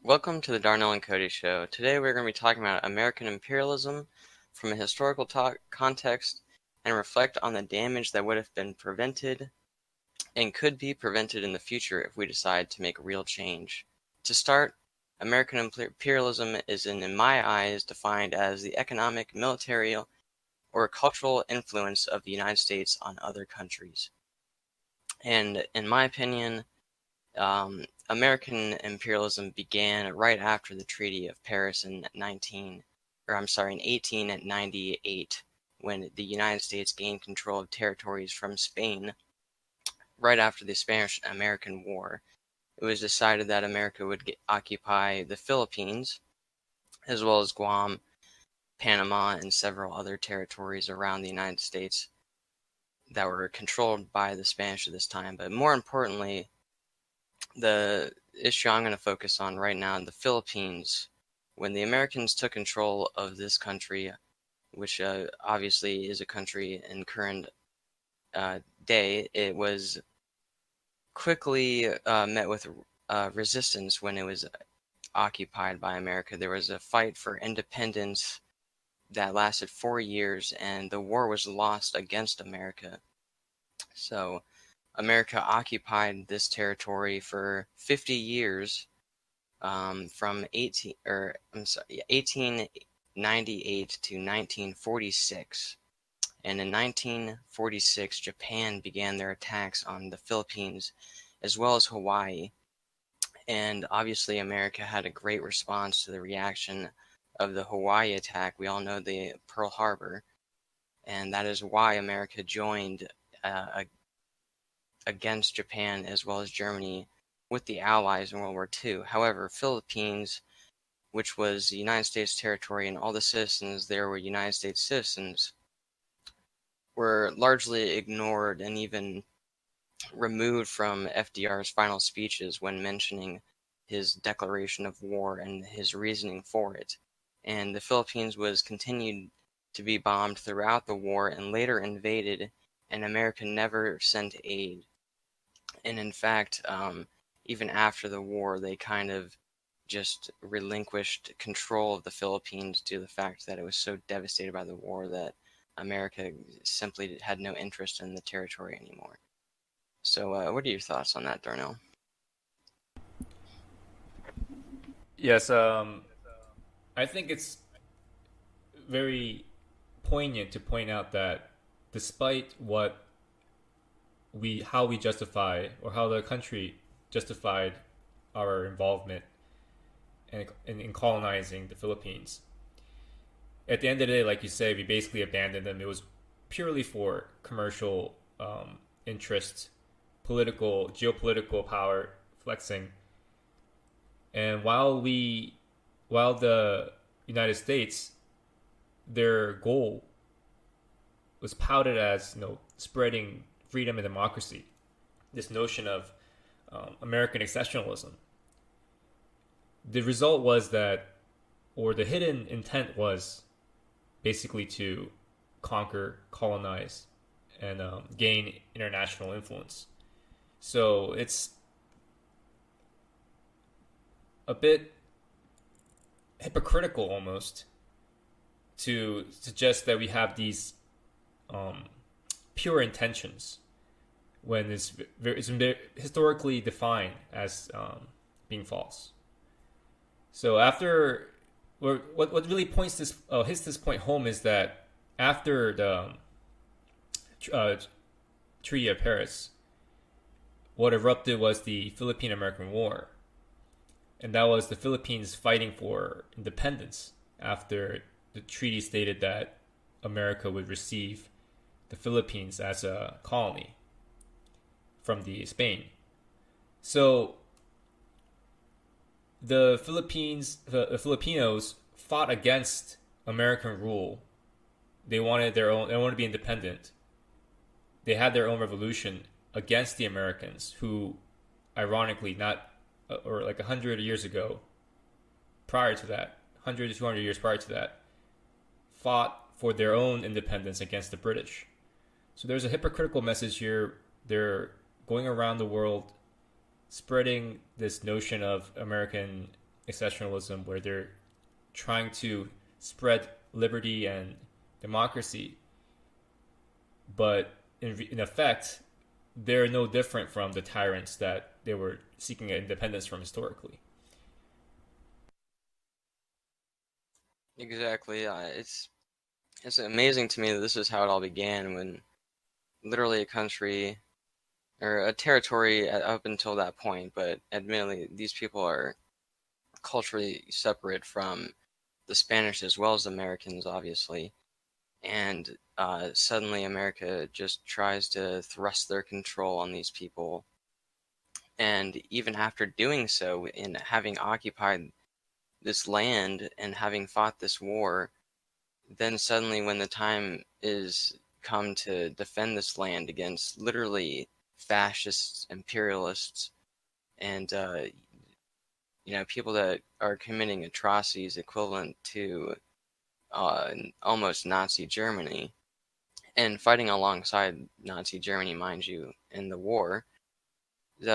Welcome to the Darnell and Cody show. Today we're going to be talking about American imperialism from a historical context and reflect on the damage that would have been prevented and could be prevented in the future if we decide to make real change. To start, American imperialism is, in my eyes, defined as the economic, military, or cultural influence of the United States on other countries. And in my opinion, American imperialism began right after the Treaty of Paris in 1898, when the United States gained control of territories from Spain right after the Spanish-American War. It was decided that America would occupy the Philippines, as well as Guam, Panama, and several other territories around the United States that were controlled by the Spanish at this time. But more importantly, the issue I'm going to focus on right now in the Philippines, when the Americans took control of this country, which obviously is a country in current day, it was quickly met with resistance when it was occupied by America. There was a fight for independence that lasted 4 years, and the war was lost against America. So America occupied this territory for 50 years, from 1898 to 1946. And in 1946, Japan began their attacks on the Philippines as well as Hawaii. And obviously, America had a great response to the reaction of the Hawaii attack. We all know the Pearl Harbor, and that is why America joined against Japan as well as Germany with the Allies in World War II. However, Philippines, which was the United States territory and all the citizens there were United States citizens, were largely ignored and even removed from FDR's final speeches when mentioning his declaration of war and his reasoning for it. And the Philippines was continued to be bombed throughout the war and later invaded, and America never sent aid. And in fact, even after the war, they kind of just relinquished control of the Philippines due to the fact that it was so devastated by the war that America simply had no interest in the territory anymore. So, what are your thoughts on that, Darnell? Yes, I think it's very poignant to point out that despite how we justify or how the country justified our involvement in colonizing the Philippines, at the end of the day, like you say, we basically abandoned them. It was purely for commercial interests, geopolitical power flexing, and while the United States, their goal was touted as spreading freedom and democracy. This notion of American exceptionalism. The result was that, or the hidden intent was basically to conquer, colonize, and gain international influence. So it's a bit hypocritical almost to suggest that we have these um, pure intentions when it's historically defined as being false. So after, what really points hits this point home is that after the uh, Treaty of Paris, what erupted was the Philippine-American War, and that was the Philippines fighting for independence after the treaty stated that America would receive the Philippines as a colony from the Spain. So the Filipinos fought against American rule. They wanted their own. They wanted to be independent. They had their own revolution against the Americans, who, ironically, not or like 100 years ago, prior to that, 100 to 200 years prior to that, fought for their own independence against the British. So there's a hypocritical message here. They're going around the world spreading this notion of American exceptionalism where they're trying to spread liberty and democracy, but in effect, they're no different from the tyrants that they were seeking independence from historically. Exactly. It's amazing to me that this is how it all began when literally a country or a territory up until that point, but admittedly, these people are culturally separate from the Spanish as well as the Americans, obviously. And suddenly, America just tries to thrust their control on these people. And even after doing so, in having occupied this land and having fought this war, then suddenly, when the time is come to defend this land against literally fascists, imperialists, and people that are committing atrocities equivalent to uh, almost Nazi Germany and fighting alongside Nazi Germany, mind you, in the war,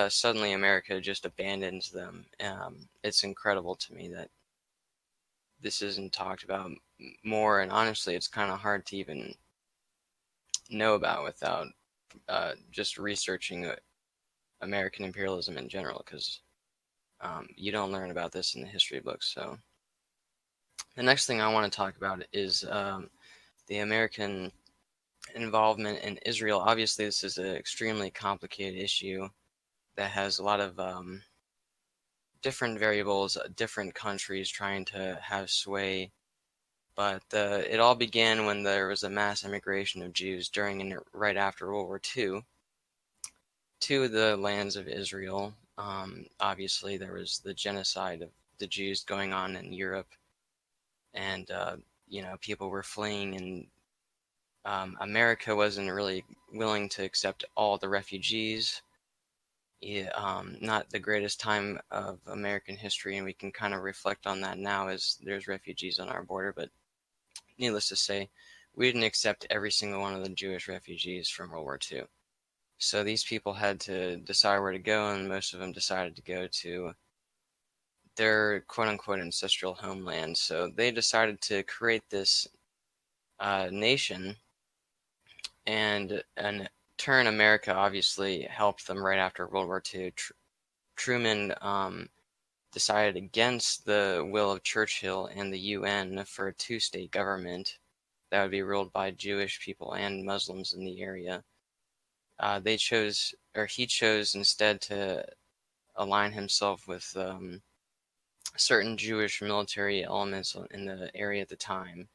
suddenly America just abandons them. It's incredible to me that this isn't talked about more, and honestly, it's kind of hard to even know about without just researching American imperialism in general, because you don't learn about this in the history books. So the next thing I want to talk about is the American involvement in Israel. Obviously, this is an extremely complicated issue that has a lot of different variables, different countries trying to have sway. But it all began when there was a mass immigration of Jews during and right after World War II to the lands of Israel. Obviously, there was the genocide of the Jews going on in Europe, and people were fleeing, and America wasn't really willing to accept all the refugees. Yeah, not the greatest time of American history, and we can kind of reflect on that now as there's refugees on our border. But needless to say, we didn't accept every single one of the Jewish refugees from World War II. So these people had to decide where to go, and most of them decided to go to their quote unquote ancestral homeland. So they decided to create this nation, and turn America obviously helped them right after World War II. Truman decided against the will of Churchill and the UN for a two-state government that would be ruled by Jewish people and Muslims in the area. He chose instead to align himself with certain Jewish military elements in the area at the time,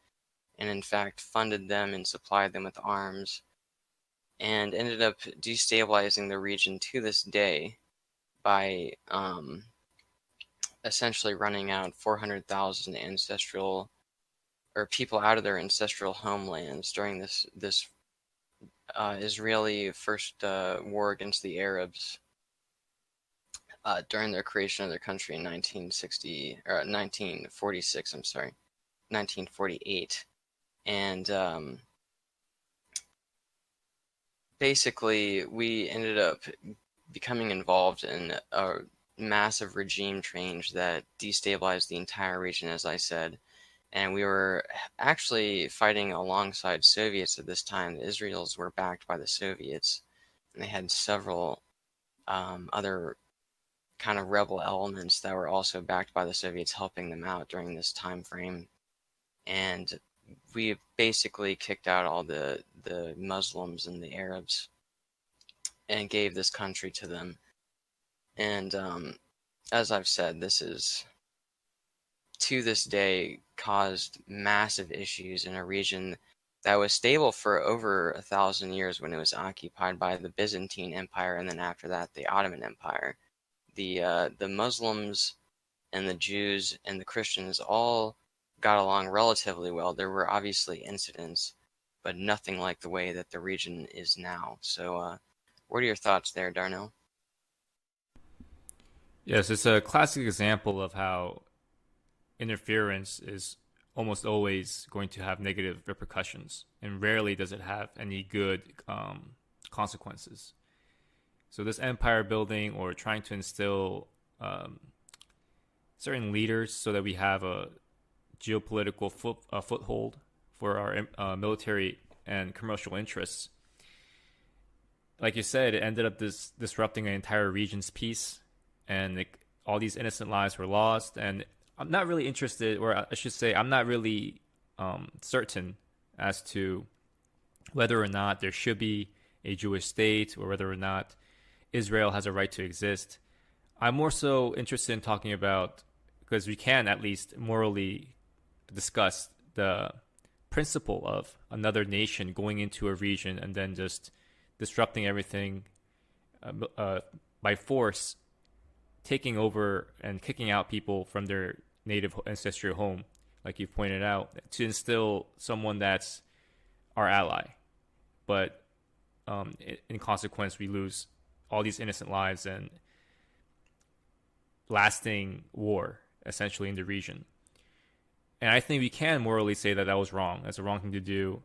and in fact funded them and supplied them with arms, and ended up destabilizing the region to this day by essentially running out 400,000 ancestral or people out of their ancestral homelands during this Israeli first war against the Arabs during their creation of their country in 1960 or 1946. I'm sorry, 1948, and basically we ended up becoming involved in a massive regime change that destabilized the entire region, as I said. And we were actually fighting alongside Soviets at this time. The Israelis were backed by the Soviets, and they had several other kind of rebel elements that were also backed by the Soviets, helping them out during this time frame. And we basically kicked out all the Muslims and the Arabs and gave this country to them. And as I've said, this is to this day caused massive issues in a region that was stable for over 1,000 years when it was occupied by the Byzantine Empire, and then after that the Ottoman Empire. The Muslims and the Jews and the Christians all got along relatively well. There were obviously incidents, but nothing like the way that the region is now. So, what are your thoughts there, Darnell? Yes, it's a classic example of how interference is almost always going to have negative repercussions, and rarely does it have any good consequences. So, this empire building or trying to instill certain leaders so that we have a geopolitical foothold for our military and commercial interests. Like you said, it ended up disrupting an entire region's peace, and all these innocent lives were lost. And I'm not really interested, or I should say, I'm not really certain as to whether or not there should be a Jewish state or whether or not Israel has a right to exist. I'm more so interested in talking about, because we can at least morally discuss the principle of another nation going into a region and then just disrupting everything by force, taking over and kicking out people from their native ancestral home, like you pointed out, to instill someone that's our ally. But in consequence, we lose all these innocent lives and lasting war, essentially, in the region. And I think we can morally say that that was wrong. That's a wrong thing to do,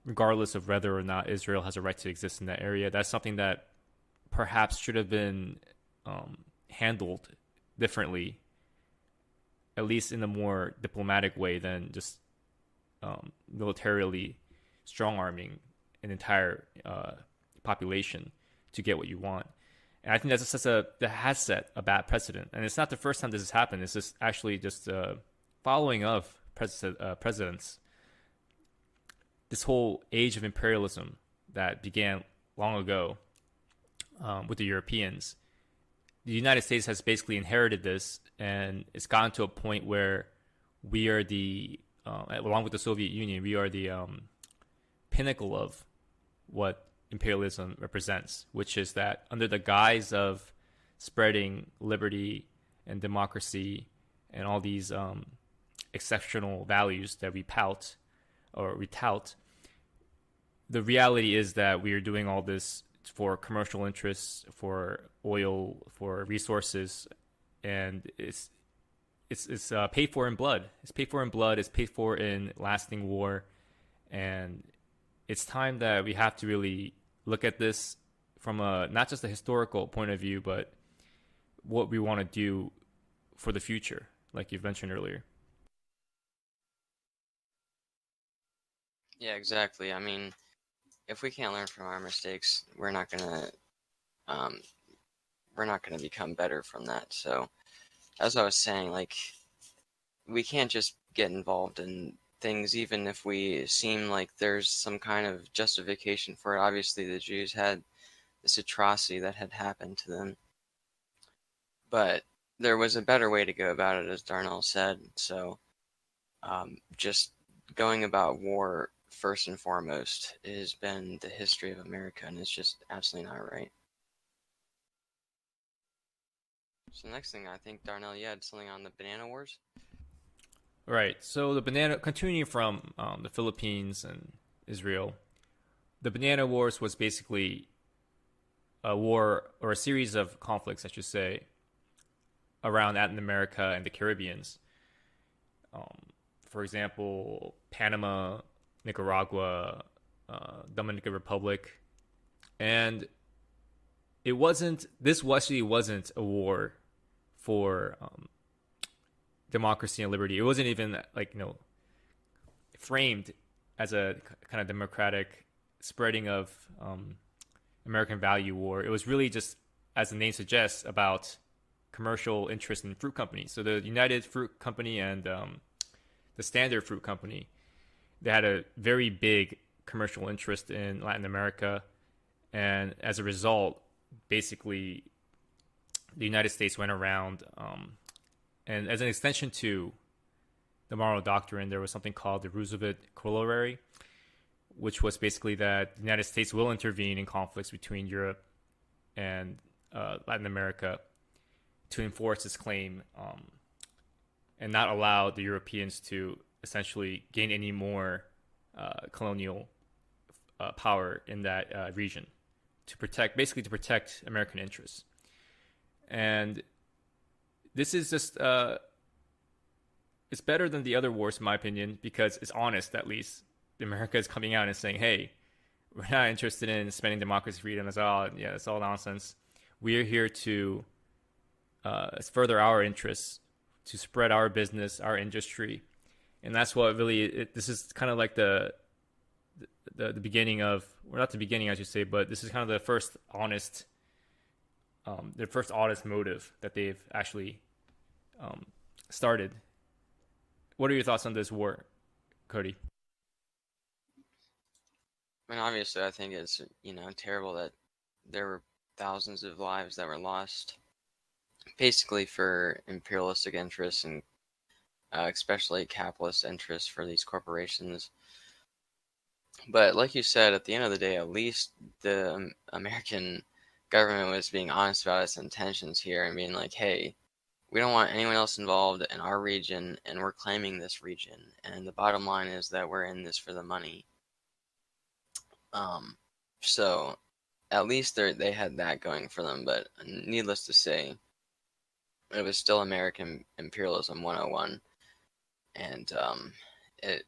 regardless of whether or not Israel has a right to exist in that area. That's something that perhaps should have been handled differently, at least in a more diplomatic way than just militarily strong-arming an entire population to get what you want. And I think that has set a bad precedent. And it's not the first time this has happened. It's just actually just following of presidents. This whole age of imperialism that began long ago with the Europeans. The United States has basically inherited this, and it's gotten to a point where we are along with the Soviet Union, we are the pinnacle of what imperialism represents, which is that under the guise of spreading liberty and democracy and all these exceptional values that we tout, the reality is that we are doing all this for commercial interests, for oil, for resources, and it's paid for in blood. It's paid for in blood. It's paid for in lasting war, and it's time that we have to really look at this from not just a historical point of view, but what we want to do for the future, like you've mentioned earlier. Yeah, exactly. I mean, if we can't learn from our mistakes, um, we're not gonna become better from that. So, as I was saying, like, we can't just get involved in things, even if we seem like there's some kind of justification for it. Obviously, the Jews had this atrocity that had happened to them, but there was a better way to go about it, as Darnell said. So, just going about war first and foremost has been the history of America, and it's just absolutely not right. So next thing, I think Darnell, you had something on the Banana Wars. Right. So continuing from the Philippines and Israel, the Banana Wars was basically a war or a series of conflicts, I should say, around Latin America and the Caribbeans. For example, Panama, Nicaragua, Dominican Republic, and this actually wasn't a war for democracy and liberty. It wasn't even framed as a kind of democratic spreading of American value war. It was really just, as the name suggests, about commercial interest in fruit companies. So the United Fruit Company and the Standard Fruit Company, they had a very big commercial interest in Latin America, and as a result, basically, the United States went around, and as an extension to the Monroe Doctrine, there was something called the Roosevelt Corollary, which was basically that the United States will intervene in conflicts between Europe and Latin America to enforce its claim, and not allow the Europeans to essentially gain any more colonial power in that region to protect American interests. And this is just it's better than the other wars, in my opinion, because it's honest. At least America is coming out and saying, "Hey, we're not interested in spending democracy, freedom. That's all nonsense. We're here to further our interests to spread our business, our industry, and that's what really. This is kind of like the beginning of, or not the beginning, I should say, but this is kind of the first honest motive that they've actually started. What are your thoughts on this war, Cody? I mean, obviously, I think it's, terrible that there were thousands of lives that were lost, basically for imperialistic interests and especially capitalist interests for these corporations. But like you said, at the end of the day, at least the American government was being honest about its intentions here and being like, hey, we don't want anyone else involved in our region, and we're claiming this region. And the bottom line is that we're in this for the money. Um, so at least they had that going for them. But needless to say, it was still American imperialism 101, and it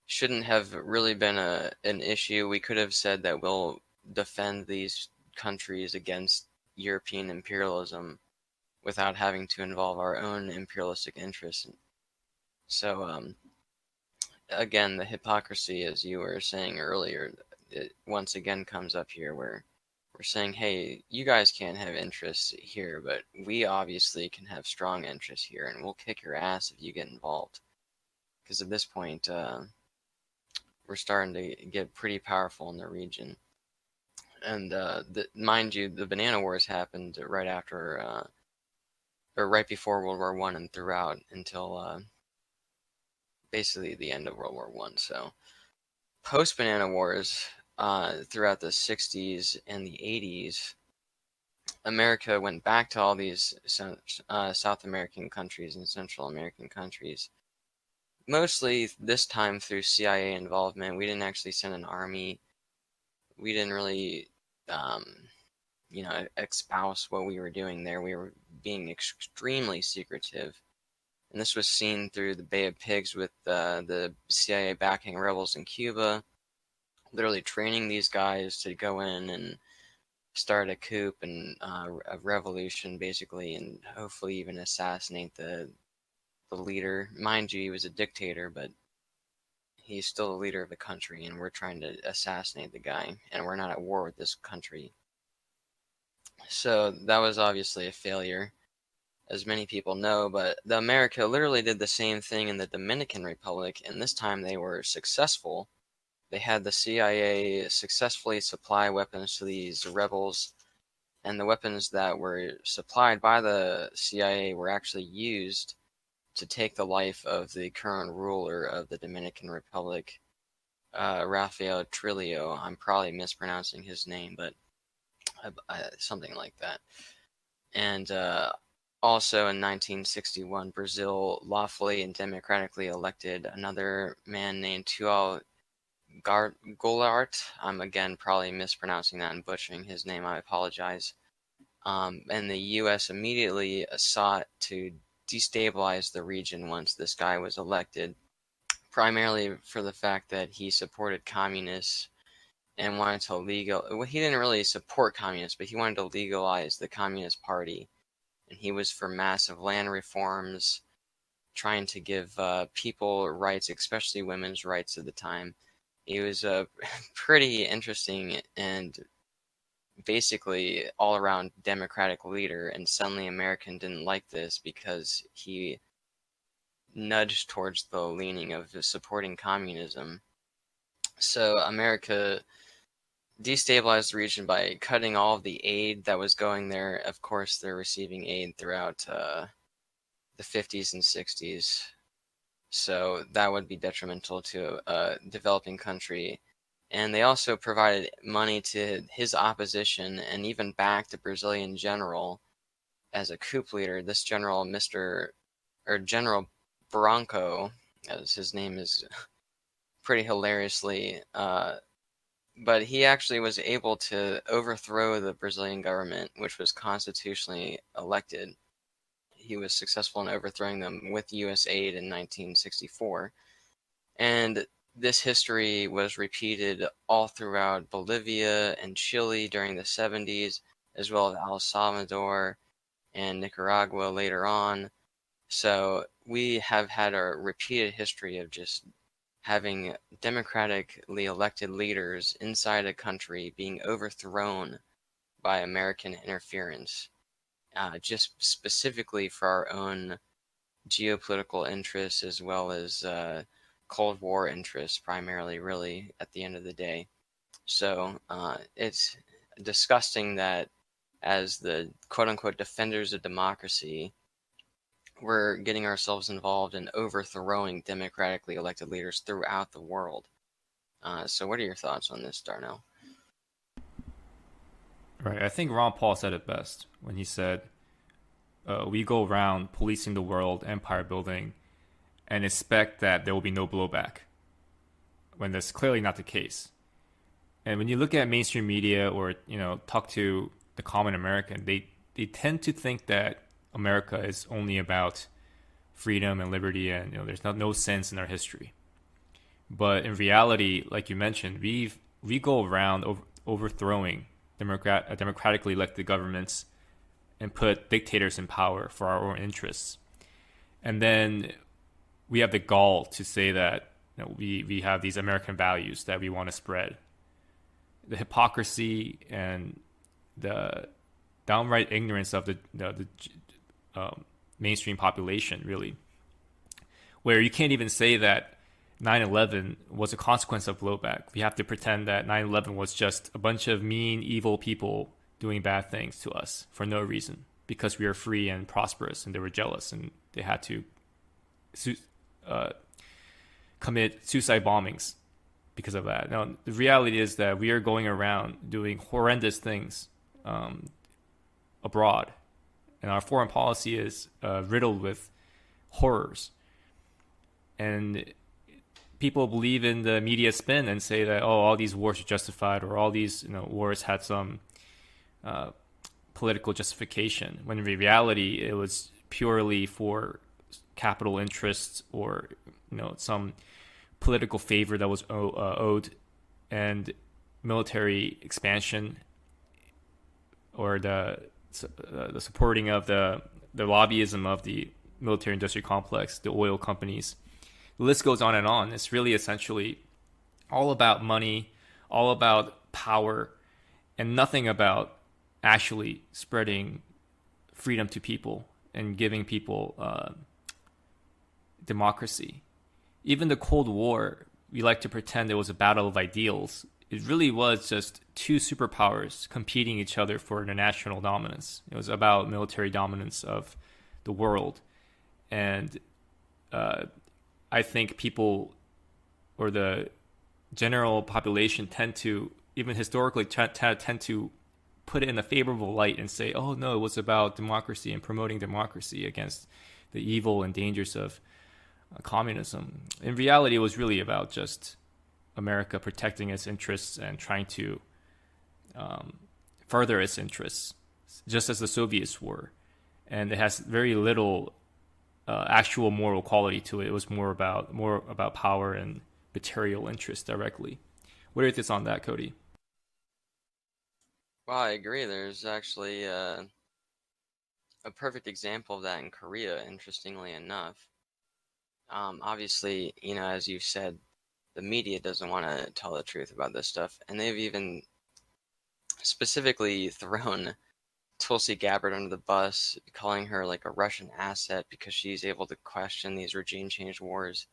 shouldn't have really been an issue. We could have said that we'll defend these countries against European imperialism without having to involve our own imperialistic interests. So again, the hypocrisy, as you were saying earlier, it once again comes up here where we're saying, hey, you guys can't have interests here, but we obviously can have strong interests here, and we'll kick your ass if you get involved. Because at this point, we're starting to get pretty powerful in the region. And mind you, the Banana Wars happened right after, or right before World War I and throughout until basically the end of World War I. So post Banana Wars, throughout the 60s and the 80s, America went back to all these South American countries and Central American countries. Mostly this time through CIA involvement. We didn't actually send an army. We didn't really, espouse what we were doing there. We were being extremely secretive. And this was seen through the Bay of Pigs with the CIA backing rebels in Cuba, literally training these guys to go in and start a coup and a revolution, basically, and hopefully even assassinate the leader. Mind you, he was a dictator, but he's still the leader of the country, and we're trying to assassinate the guy, and we're not at war with this country. So that was obviously a failure, as many people know, but the America literally did the same thing in the Dominican Republic, and this time they were successful. They had the CIA successfully supply weapons to these rebels, and the weapons that were supplied by the CIA were actually used to take the life of the current ruler of the Dominican Republic, Rafael Trillo. I'm probably mispronouncing his name, but something like that. And also in 1961, Brazil lawfully and democratically elected another man named Tual Goulart. I'm again probably mispronouncing that and butchering his name. I apologize. And the U.S. immediately sought to destabilize the region once this guy was elected, primarily for the fact that he supported communists and wanted to well, he didn't really support communists, but he wanted to legalize the Communist Party. And he was for massive land reforms, trying to give people rights, especially women's rights at the time. He was a pretty interesting and basically all around democratic leader, and suddenly American didn't like this because he nudged towards the leaning of supporting communism. So America destabilized the region by cutting all of the aid that was going there. Of course, they're receiving aid throughout the 50s and 60s. So that would be detrimental to a developing country. And they also provided money to his opposition and even backed the Brazilian general as a coup leader. This general, General Branco, as his name is pretty hilariously, but he actually was able to overthrow the Brazilian government, which was constitutionally elected. He was successful in overthrowing them with U.S. aid in 1964. And this history was repeated all throughout Bolivia and Chile during the 70s, as well as El Salvador and Nicaragua later on. So we have had a repeated history of just having democratically elected leaders inside a country being overthrown by American interference, just specifically for our own geopolitical interests as well as Cold War interests, primarily, really, at the end of the day. So it's disgusting that as the quote unquote defenders of democracy, we're getting ourselves involved in overthrowing democratically elected leaders throughout the world. So, what are your thoughts on this, Darnell? Right. I think Ron Paul said it best when he said, "We go around policing the world, empire building, and expect that there will be no blowback." When that's clearly not the case. And when you look at mainstream media or talk to the common American, they tend to think that America is only about freedom and liberty, and there's no sense in our history. But in reality, like you mentioned, we go around overthrowing democratically elected governments and put dictators in power for our own interests. And then we have the gall to say that we have these American values that we want to spread. The hypocrisy and the downright ignorance of the mainstream population, really, where you can't even say that 9/11 was a consequence of blowback. We have to pretend that 9/11 was just a bunch of mean, evil people doing bad things to us for no reason because we are free and prosperous, and they were jealous and they had to commit suicide bombings because of that. Now, the reality is that we are going around doing horrendous things abroad, and our foreign policy is riddled with horrors. And people believe in the media spin and say that, oh, all these wars are justified, or all these wars had some political justification, when in reality it was purely for capital interests or some political favor that was owed, and military expansion, or the supporting of the lobbyism of the military industrial complex, the oil companies. The list goes on and on. It's really essentially all about money, all about power, and nothing about actually spreading freedom to people and giving people democracy. Even the Cold War, we like to pretend it was a battle of ideals. It really was just two superpowers competing each other for international dominance. It was about military dominance of the world. And I think people, or the general population, tend to, even historically, tend to put it in a favorable light and say, oh no, it was about democracy and promoting democracy against the evil and dangers of communism. In reality, it was really about just America protecting its interests and trying to further its interests, just as the Soviets were. And it has very little actual moral quality to it. It was more about power and material interest directly. What are your thoughts on that, Cody? Well, I agree. There's actually a perfect example of that in Korea, interestingly enough. Obviously, as you said, the media doesn't want to tell the truth about this stuff, and they've even specifically thrown Tulsi Gabbard under the bus, calling her like a Russian asset because she's able to question these regime change wars.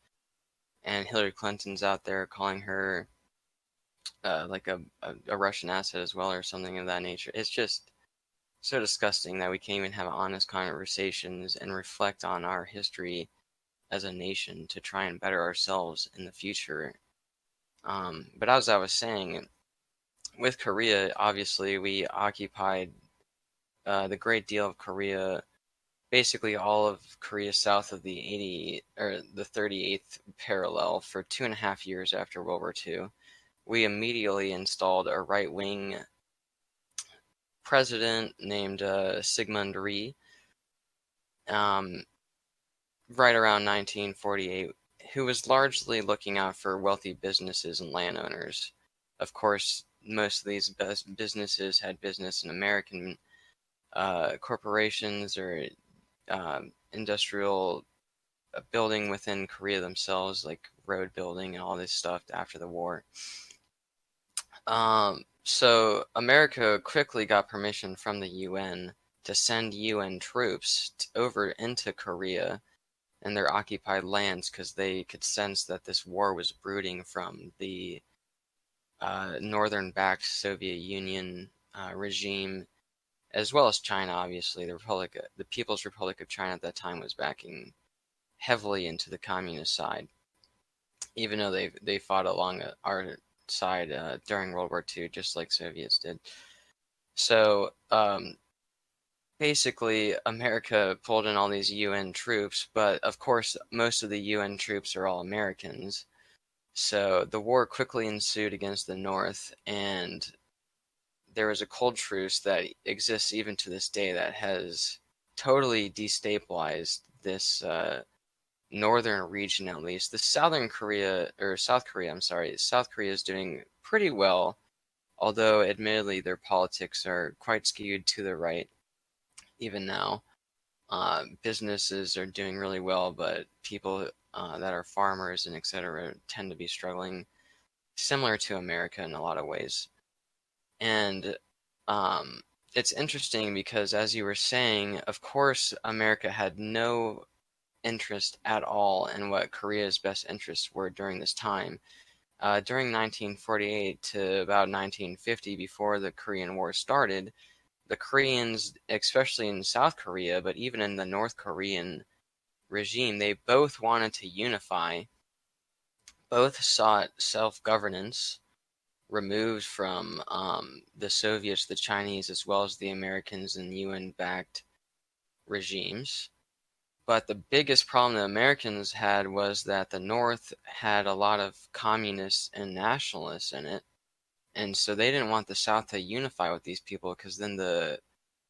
And Hillary Clinton's out there calling her like a Russian asset as well, or something of that nature. It's just so disgusting that we can't even have honest conversations and reflect on our history as a nation to try and better ourselves in the future. But as I was saying, with Korea, obviously we occupied the great deal of Korea, basically all of Korea south of the 38th parallel for 2.5 years after World War II. We immediately installed a right-wing president named Sigmund Rhee, right around 1948, who was largely looking out for wealthy businesses and landowners. Of course, most of these businesses had business in American corporations or industrial building within Korea themselves, like road building and all this stuff after the war. So America quickly got permission from the UN to send UN troops over into Korea and their occupied lands because they could sense that this war was brooding from the northern-backed Soviet Union regime, as well as China. Obviously, the People's Republic of China at that time was backing heavily into the communist side, even though they fought along our side during World War II, just like Soviets did. So basically, America pulled in all these UN troops, but of course, most of the UN troops are all Americans. So the war quickly ensued against the North, and there was a cold truce that exists even to this day that has totally destabilized this northern region, at least. The South Korea, I'm sorry, South Korea is doing pretty well, although admittedly their politics are quite skewed to the right even now. Businesses are doing really well, but people that are farmers and etc. tend to be struggling, similar to America in a lot of ways. And um, it's interesting because, as you were saying, of course, America had no interest at all in what Korea's best interests were during this time. During 1948 to about 1950, before the Korean War started, the Koreans, especially in South Korea, but even in the North Korean regime, they both wanted to unify. Both sought self-governance, removed from the Soviets, the Chinese, as well as the Americans and UN-backed regimes. But the biggest problem the Americans had was that the North had a lot of communists and nationalists in it. And so they didn't want the South to unify with these people because then the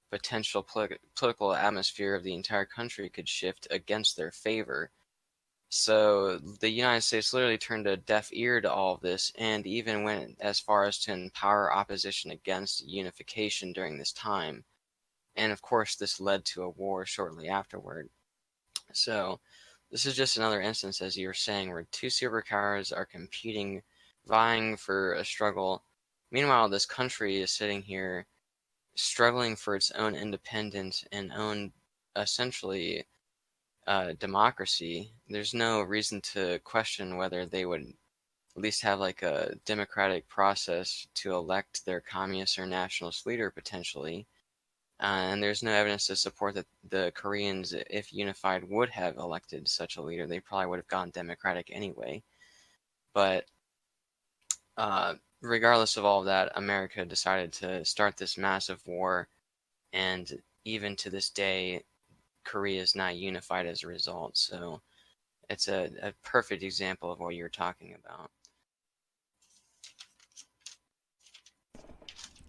potential political atmosphere of the entire country could shift against their favor. So the United States literally turned a deaf ear to all of this and even went as far as to empower opposition against unification during this time. And of course, this led to a war shortly afterward. So this is just another instance, as you were saying, where two superpowers are competing, vying for a struggle. Meanwhile, this country is sitting here struggling for its own independence and own, essentially, democracy. There's no reason to question whether they would at least have like a democratic process to elect their communist or nationalist leader potentially. And there's no evidence to support that the Koreans, if unified, would have elected such a leader. They probably would have gone democratic anyway. But regardless of all of that, America decided to start this massive war, and even to this day, Korea is not unified as a result. So it's a perfect example of what you're talking about.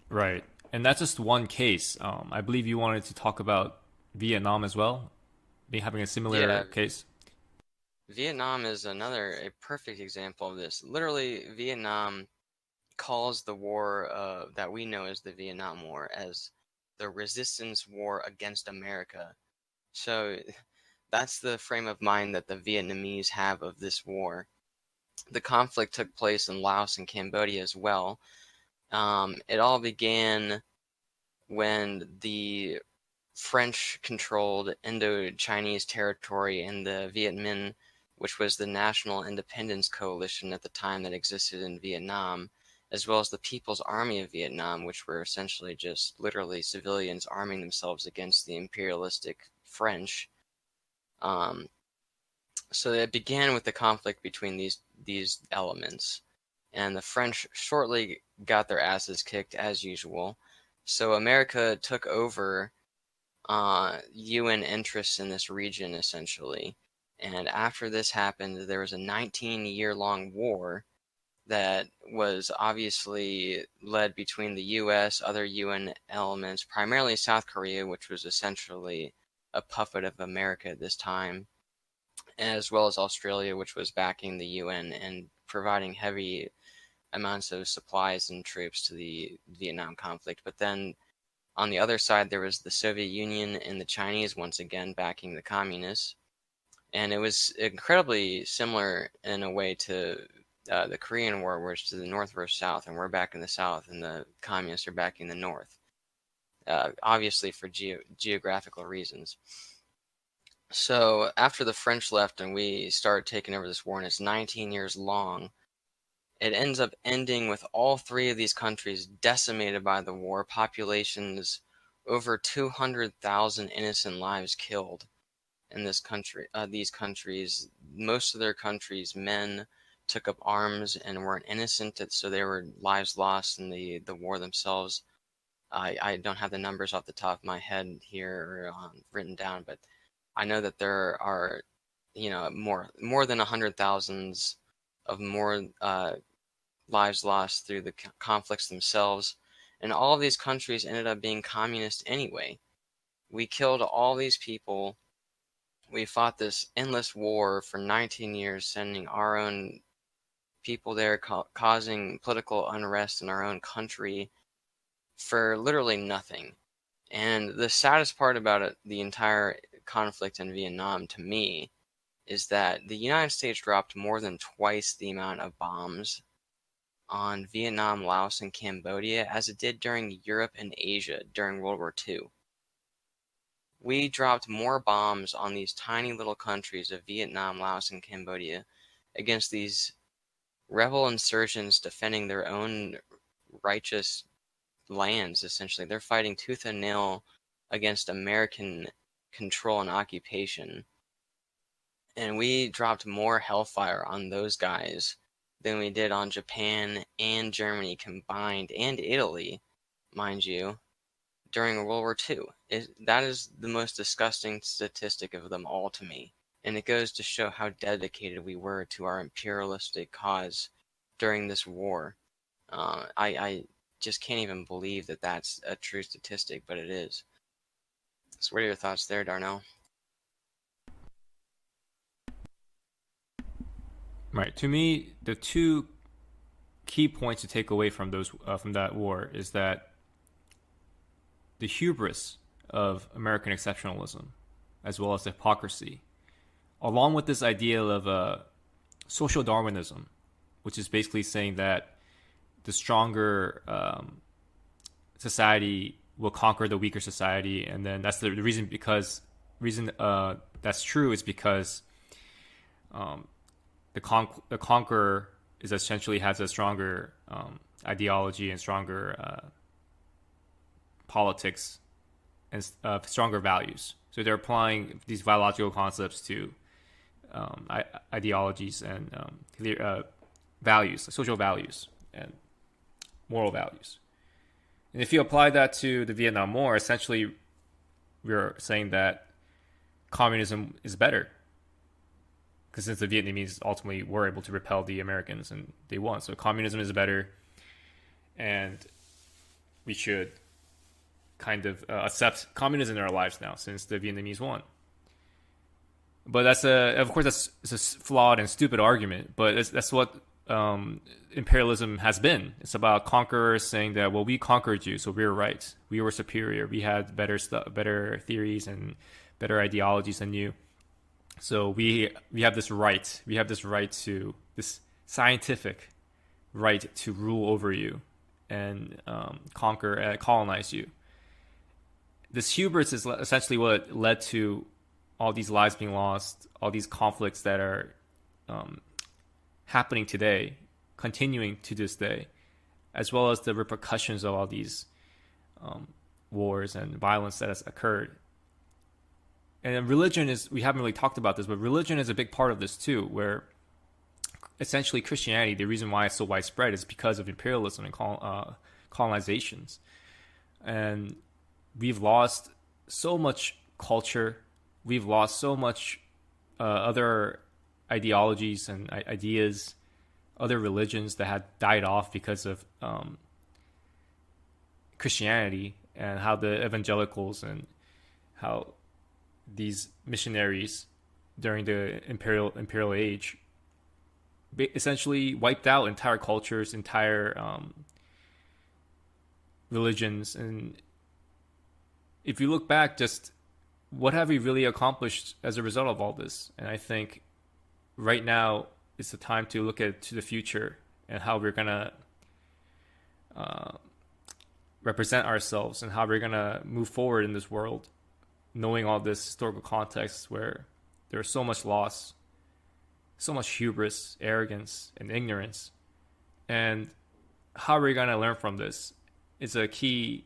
Right. And that's just one case. I believe you wanted to talk about Vietnam as well, be having a similar Yeah, case. Vietnam is a perfect example of this. Literally, Vietnam calls the war that we know as the Vietnam War as the resistance war against America. So that's the frame of mind that the Vietnamese have of this war. The conflict took place in Laos and Cambodia as well. It all began when the French-controlled Indo-Chinese territory and the Viet Minh, which was the National Independence Coalition at the time that existed in Vietnam, as well as the People's Army of Vietnam, which were essentially just literally civilians arming themselves against the imperialistic French. Um, so it began with the conflict between these elements, and the French shortly got their asses kicked as usual. So America took over UN interests in this region essentially. And after this happened, there was a 19-year-long war that was obviously led between the US, other UN elements, primarily South Korea, which was essentially a puppet of America at this time, as well as Australia, which was backing the UN and providing heavy amounts of supplies and troops to the Vietnam conflict. But then On the other side, there was the Soviet Union and the Chinese once again backing the communists. And it was incredibly similar in a way to the Korean War, where it's to the North versus South, and we're back in the South, and the communists are backing the North, obviously for geographical reasons. So after the French left and we started taking over this war, and it's 19 years long, it ends up ending with all three of these countries decimated by the war, populations over 200,000 innocent lives killed in these countries. Most of their countries, men took up arms and weren't innocent, so there were lives lost in the war themselves. I don't have the numbers off the top of my head here written down, but I know that there are, more than 100,000 of more lives lost through the conflicts themselves, and all of these countries ended up being communist anyway. We killed all these people. We fought this endless war for 19 years, sending our own people there, causing political unrest in our own country for literally nothing. And the saddest part about it, the entire conflict in Vietnam, to me, is that the United States dropped more than twice the amount of bombs on Vietnam, Laos, and Cambodia as it did during Europe and Asia during World War II. We dropped more bombs on these tiny little countries of Vietnam, Laos, and Cambodia against these rebel insurgents defending their own righteous lands, essentially. They're fighting tooth and nail against American control and occupation. And we dropped more hellfire on those guys than we did on Japan and Germany combined, and Italy, mind you, during World War II. That is the most disgusting statistic of them all to me. And it goes to show how dedicated we were to our imperialistic cause during this war. I just can't even believe that that's a true statistic, but it is. So what are your thoughts there, Darnell? Right. To me, the two key points to take away from from that war is that the hubris of American exceptionalism, as well as the hypocrisy, along with this idea of social Darwinism, which is basically saying that the stronger society will conquer the weaker society, and then that's the reason that's true is because the conqueror is essentially has a stronger ideology and stronger politics and stronger values. So they're applying these biological concepts to ideologies and values, social values and moral values. And if you apply that to the Vietnam War, essentially we're saying that communism is better. Because since the Vietnamese ultimately were able to repel the Americans and they won. So communism is better, and we should kind of accept communism in our lives now since the Vietnamese won. But of course, that's a flawed and stupid argument, but that's what imperialism has been. It's about conquerors saying that, well, we conquered you, so we're right. We were superior. We had better theories and better ideologies than you. So we have this right. We have this scientific right to rule over you and conquer and colonize you. This hubris is essentially what led to all these lives being lost, all these conflicts that are happening today, continuing to this day, as well as the repercussions of all these wars and violence that has occurred. And religion we haven't really talked about this, but religion is a big part of this too, where essentially Christianity, the reason why it's so widespread is because of imperialism and colonizations. And we've lost so much culture. We've lost so much other ideologies and ideas, other religions that had died off because of Christianity, and how the evangelicals and how these missionaries during the imperial age essentially wiped out entire cultures, entire religions, and if you look back, just what have we really accomplished as a result of all this? And I think right now is the time to look at to the future and how we're gonna uh, represent ourselves and how we're gonna move forward in this world, knowing all this historical context where there's so much loss, so much hubris, arrogance, and ignorance, and how we're gonna learn from this is a key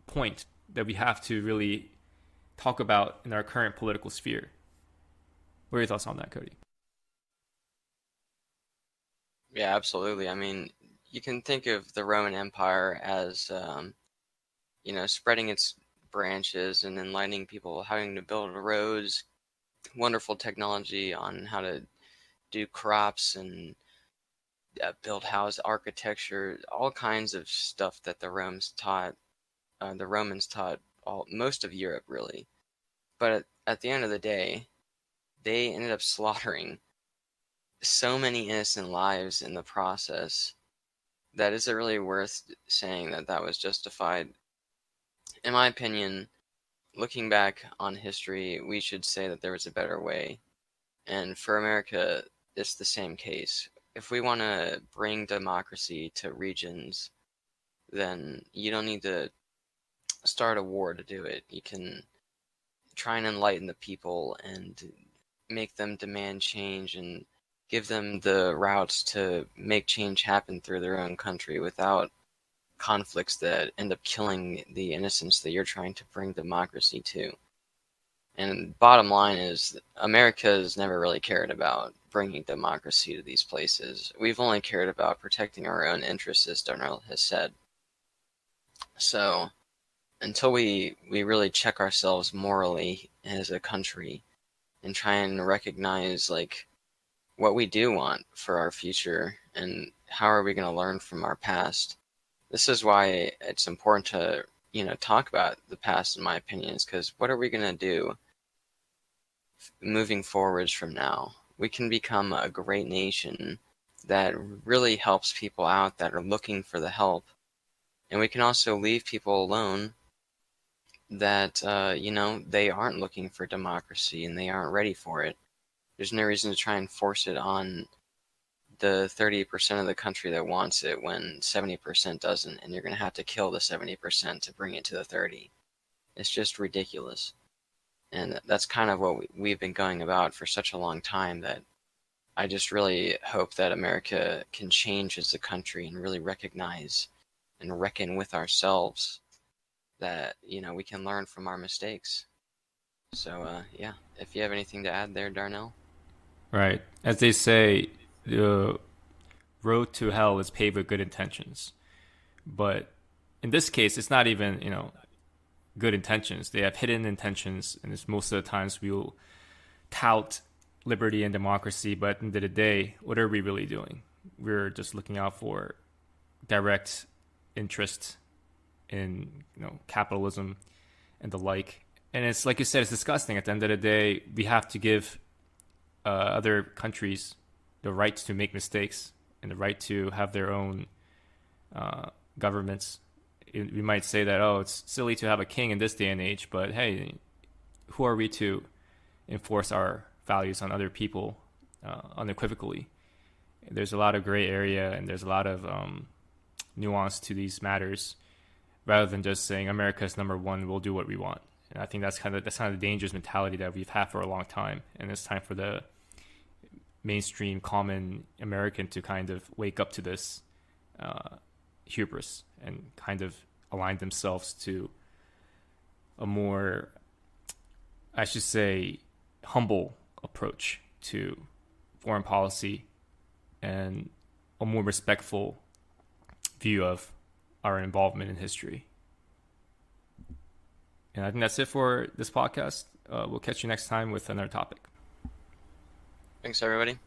point that we have to really talk about in our current political sphere. What are your thoughts on that, Cody? Yeah, absolutely. I mean, you can think of the Roman Empire as, spreading its branches and enlightening people, having to build roads, wonderful technology on how to do crops and build house architecture, all kinds of stuff that the Romans taught most of Europe really. But at the end of the day, they ended up slaughtering so many innocent lives in the process that is it really worth saying that that was justified? In my opinion, looking back on history, we should say that there was a better way. And for America, it's the same case. If we want to bring democracy to regions, then you don't need to start a war to do it. You can try and enlighten the people and make them demand change and give them the routes to make change happen through their own country without conflicts that end up killing the innocents that you're trying to bring democracy to. And bottom line is, America has never really cared about bringing democracy to these places. We've only cared about protecting our own interests, as Darnell has said. So until we really check ourselves morally as a country and try and recognize like what we do want for our future and how are we going to learn from our past. This is why it's important to, talk about the past, in my opinion, is because what are we going to do moving forwards from now? We can become a great nation that really helps people out that are looking for the help. And we can also leave people alone that, they aren't looking for democracy and they aren't ready for it. There's no reason to try and force it on the 30% of the country that wants it when 70% doesn't, and you're going to have to kill the 70% to bring it to the 30. It's just ridiculous. And that's kind of what we've been going about for such a long time that I just really hope that America can change as a country and really recognize and reckon with ourselves that, we can learn from our mistakes. So, yeah, if you have anything to add there, Darnell. Right. As they say, the road to hell is paved with good intentions. But in this case, it's not even, good intentions. They have hidden intentions, and it's most of the times we'll tout liberty and democracy, but at the end of the day, what are we really doing? We're just looking out for direct interest in, capitalism and the like. And it's like you said, it's disgusting. At the end of the day, we have to give other countries the right to make mistakes and the right to have their own governments. We might say that, oh, it's silly to have a king in this day and age, but hey, who are we to enforce our values on other people unequivocally? There's a lot of gray area and there's a lot of nuance to these matters, rather than just saying America's number one, we'll do what we want. And I think that's kind of the dangerous mentality that we've had for a long time, and it's time for the mainstream common American to kind of wake up to this hubris and kind of align themselves to a more, I should say, humble approach to foreign policy and a more respectful view of our involvement in history. And I think that's it for this podcast. We'll catch you next time with another topic. Thanks, everybody.